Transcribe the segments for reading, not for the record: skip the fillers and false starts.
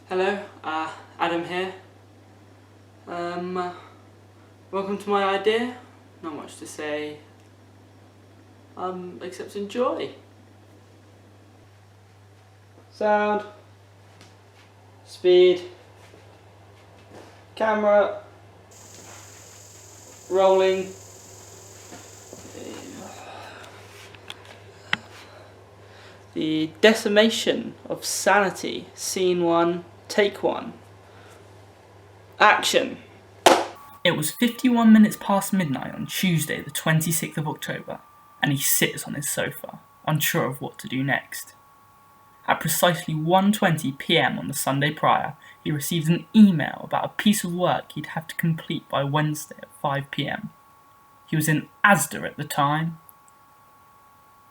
Hello, Adam here. Welcome to my idea. Not much to say, except enjoy. Sound, speed, camera, rolling. The Decimation of Sanity, Scene 1, Take 1. Action! It was 51 minutes past midnight on Tuesday the 26th of October, and he sits on his sofa, unsure of what to do next. At precisely 1:20 p.m. on the Sunday prior, he received an email about a piece of work he'd have to complete by Wednesday at 5 p.m. He was in Asda at the time.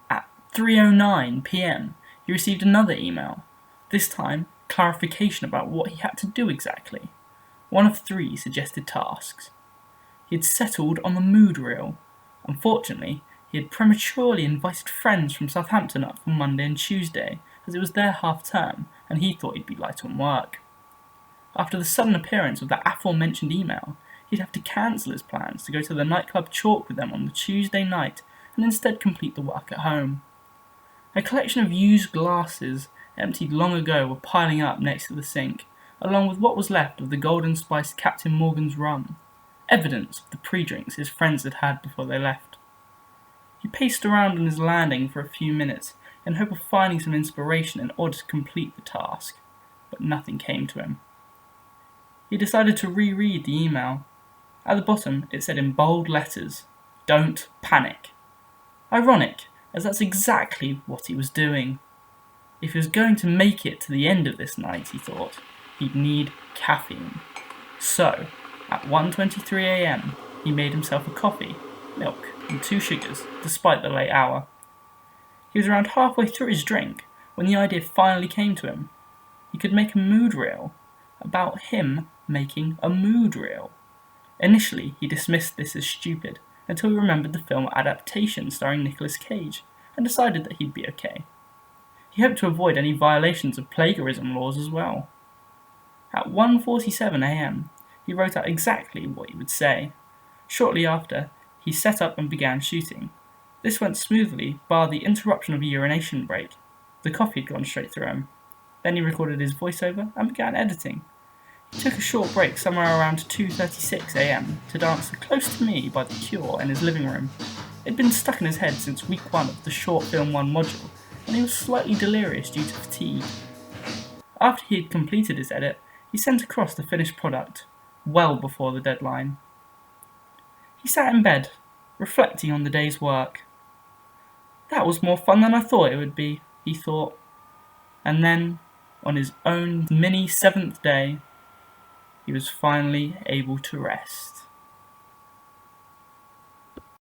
At 3:09 p.m, he received another email, this time clarification about what he had to do exactly. One of 3 suggested tasks. He had settled on the mood reel. Unfortunately, he had prematurely invited friends from Southampton up for Monday and Tuesday, as it was their half-term, and he thought he'd be light on work. After the sudden appearance of the aforementioned email, he'd have to cancel his plans to go to the nightclub Chalk with them on the Tuesday night, and instead complete the work at home. A collection of used glasses, emptied long ago, were piling up next to the sink, along with what was left of the golden-spiced Captain Morgan's rum, evidence of the pre-drinks his friends had had before they left. He paced around on his landing for a few minutes, in hope of finding some inspiration in order to complete the task, but nothing came to him. He decided to reread the email. At the bottom, it said in bold letters, "Don't panic." Ironic, as that's exactly what he was doing. If he was going to make it to the end of this night, he thought, he'd need caffeine. So, at 1:23 a.m, he made himself a coffee, milk, and 2 sugars, despite the late hour. He was around halfway through his drink when the idea finally came to him. He could make a mood reel about him making a mood reel. Initially, he dismissed this as stupid until he remembered the film adaptation starring Nicolas Cage and decided that he'd be okay. He hoped to avoid any violations of plagiarism laws as well. At 1:47 a.m, he wrote out exactly what he would say. Shortly after, he set up and began shooting. This went smoothly, bar the interruption of a urination break. The coffee had gone straight through him. Then he recorded his voiceover and began editing. He took a short break somewhere around 2:36 a.m. to dance Close to Me by The Cure in his living room. It had been stuck in his head since week 1 of the Short Film 1 module, and he was slightly delirious due to fatigue. After he had completed his edit, he sent across the finished product, well before the deadline. He sat in bed, reflecting on the day's work. That was more fun than I thought it would be, he thought. And then, on his own mini 7th day, he was finally able to rest.